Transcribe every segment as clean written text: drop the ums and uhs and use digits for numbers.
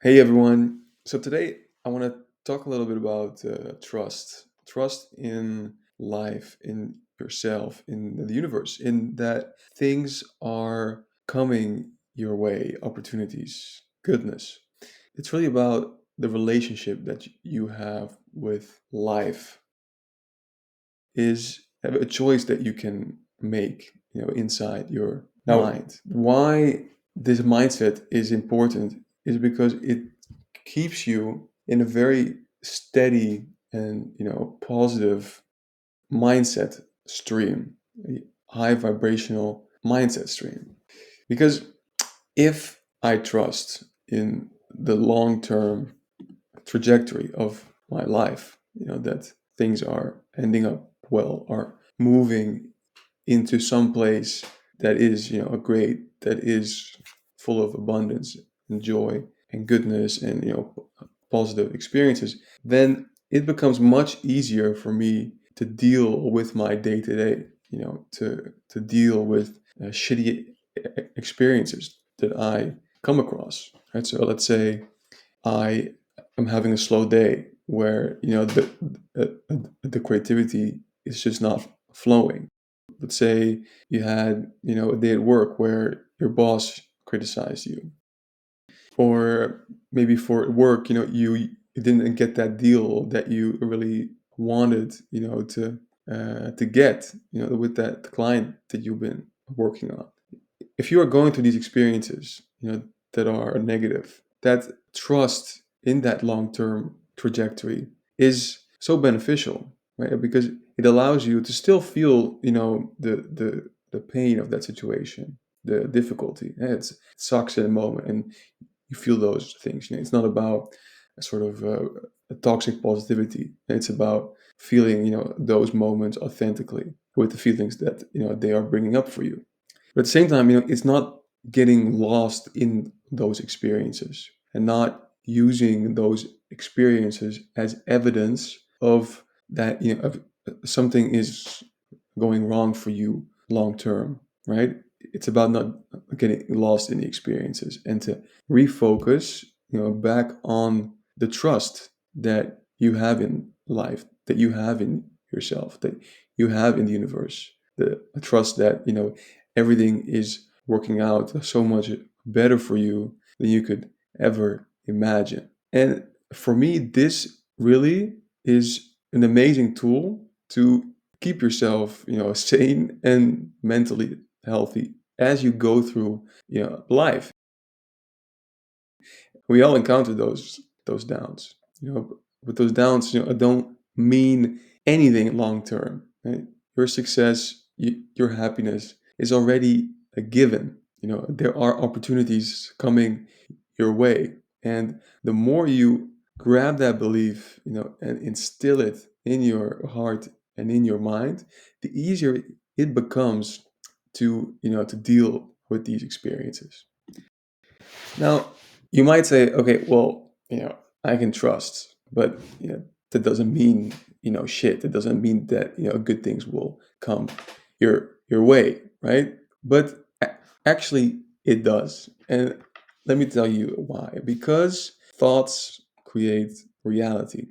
Hey everyone. So today I want to talk a little bit about trust. Trust in life, in yourself, in the universe, in that things are coming your way, opportunities, goodness. It's really about the relationship that you have with life is a choice that you can make, inside your mind. Why this mindset is important is because it keeps you in a very steady and positive mindset stream, a high vibrational mindset stream. Because if I trust in the long term trajectory of my life, that things are ending up well, are moving into some place that is, a great, that is full of abundance and joy and goodness and, positive experiences, then it becomes much easier for me to deal with my day to day, to deal with shitty experiences that I come across, right? So let's say I am having a slow day where the creativity is just not flowing. Let's say you had a day at work where your boss criticized you, or maybe for work you didn't get that deal that you really wanted to get with that client that you've been working on. If you are going through these experiences, that are negative, that trust in that long-term trajectory is so beneficial, right? Because it allows you to still feel, the pain of that situation, the difficulty. It sucks in a moment, and you feel those things. It's not about a sort of a toxic positivity. It's about feeling, those moments authentically with the feelings that they are bringing up for you. But at the same time, it's not getting lost in those experiences and not using those experiences as evidence of that, of something is going wrong for you long term, right? It's about not getting lost in the experiences and to refocus, back on the trust that you have in life, that you have in yourself, that you have in the universe. The trust that, everything is working out so much better for you than you could ever imagine. And for me, this really is an amazing tool to keep yourself, sane and mentally healthy as you go through, life. We all encounter those downs, but those downs, don't mean anything long term. Right? Your success, your happiness is already a given. There are opportunities coming your way, and the more you grab that belief, and instill it in your heart and in your mind, the easier it becomes to deal with these experiences. Now, you might say, okay, well, I can trust, but that doesn't mean shit. That doesn't mean that good things will come your way, right? But actually, it does, and let me tell you why. Because thoughts create reality.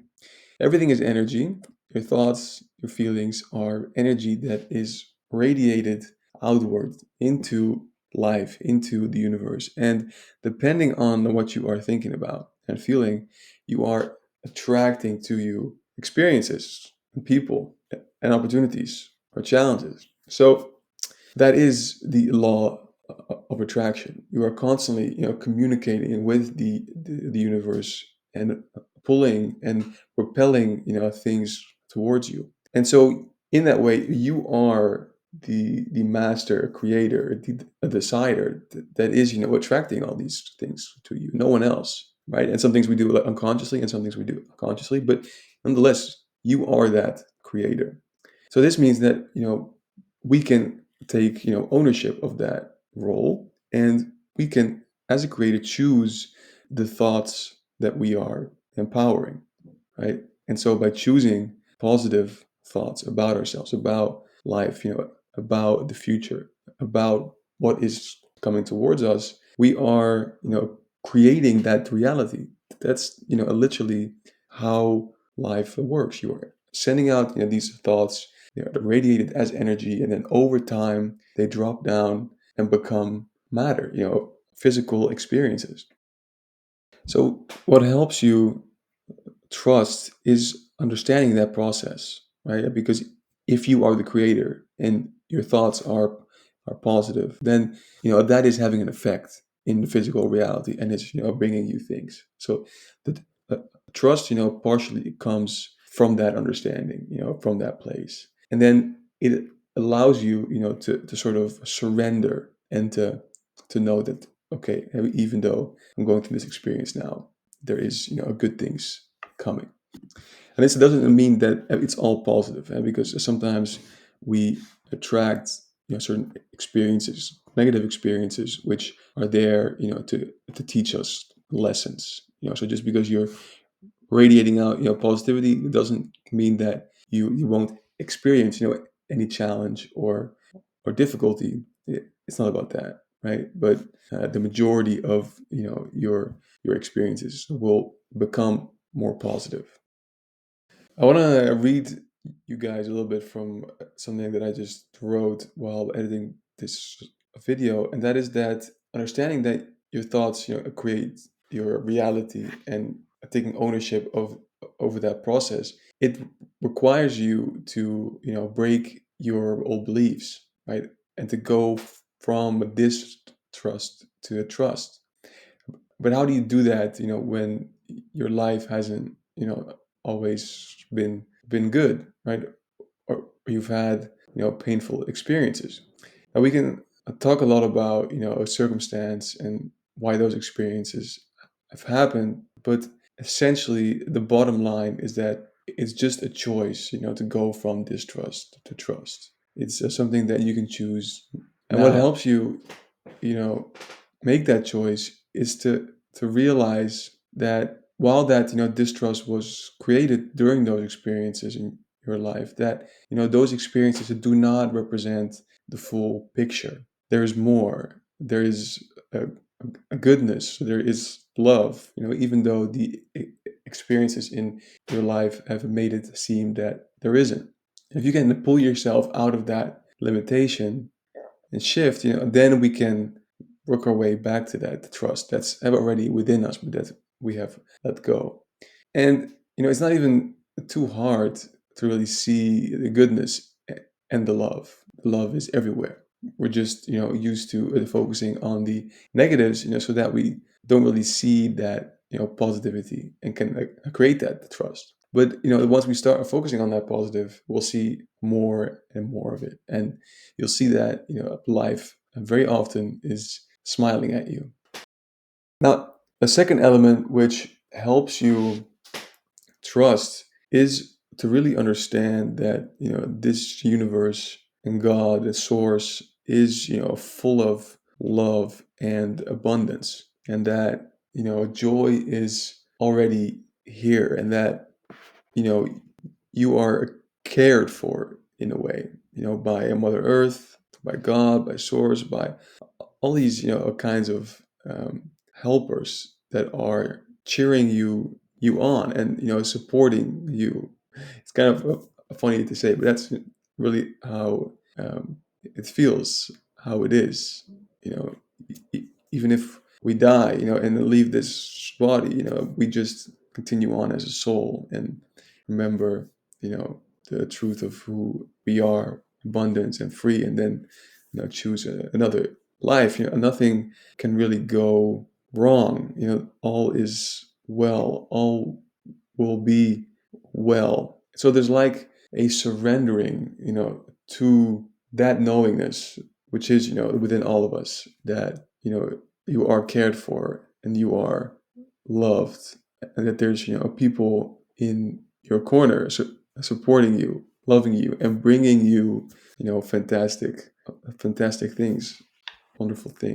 Everything is energy. Your thoughts, your feelings are energy that is radiated outward into life, into the universe. And depending on what you are thinking about and feeling, you are attracting to you experiences, and people, and opportunities or challenges. So that is the law of attraction. You are constantly, communicating with the universe and pulling and repelling, things towards you. And so, in that way, you are the master creator, the decider that is, attracting all these things to you. No one else, right? And some things we do unconsciously, and some things we do consciously, but nonetheless, you are that creator. So this means that we can take ownership of that role, and we can, as a creator, choose the thoughts that we are empowering, right? And so by choosing positive thoughts about ourselves, about life, about the future, about what is coming towards us, we are creating that reality. That's, literally how life works. You're sending out, these thoughts, they're radiated as energy, and then over time they drop down and become matter, physical experiences. So what helps you trust is understanding that process, right? Because if you are the creator and your thoughts are positive, then that is having an effect in the physical reality, and it's bringing you things. So the trust, partially comes from that understanding, from that place, and then it allows you, to sort of surrender and to know that, okay, even though I'm going through this experience now, there is, good things coming. And this doesn't mean that it's all positive, because sometimes we attract, certain experiences, negative experiences, which are there, to teach us lessons. So just because you're radiating out, positivity, it doesn't mean that you won't experience, any challenge or difficulty. It's not about that, right? But the majority of, your experiences will become more positive. I want to read you guys a little bit from something that I just wrote while editing this video, and that is that understanding that your thoughts, create your reality, and taking ownership of over that process, it requires you to, break your old beliefs, right, and to go from a distrust to a trust. But how do you do that, when your life hasn't, always been good, right? Or you've had, painful experiences. And we can talk a lot about, a circumstance and why those experiences have happened, but essentially the bottom line is that it's just a choice, to go from distrust to trust. It's something that you can choose. And what helps you, you know, make that choice is to realize that while that, distrust was created during those experiences in your life, that, those experiences do not represent the full picture. There is more. There is a, a goodness. There is love. Even though the experiences in your life have made it seem that there isn't. If you can pull yourself out of that limitation and shift, then we can work our way back to that trust that's already within us, but that we have let go. And it's not even too hard to really see the goodness and the love. The love is everywhere. We're just used to focusing on the negatives, so that we don't really see that positivity and can create that trust. But once we start focusing on that positive, we'll see more and more of it, and you'll see that life very often is smiling at you. Now, a second element which helps you trust is to really understand that this universe and God, the source, is full of love and abundance, and that joy is already here, and that you know you are cared for in a way, by a Mother Earth, by God, by Source, by all these kinds of helpers that are cheering you on, and supporting you. It's kind of funny to say, but that's really how it feels, how it is. you know Even if we die, and leave this body, we just continue on as a soul and remember the truth of who we are, abundance and free, and then choose another life. Nothing can really go wrong. All is well, all will be well. So there's like a surrendering, to that knowingness, which is, within all of us, that, you are cared for and you are loved, and that there's, people in your corner supporting you, loving you, and bringing you, fantastic things, wonderful things.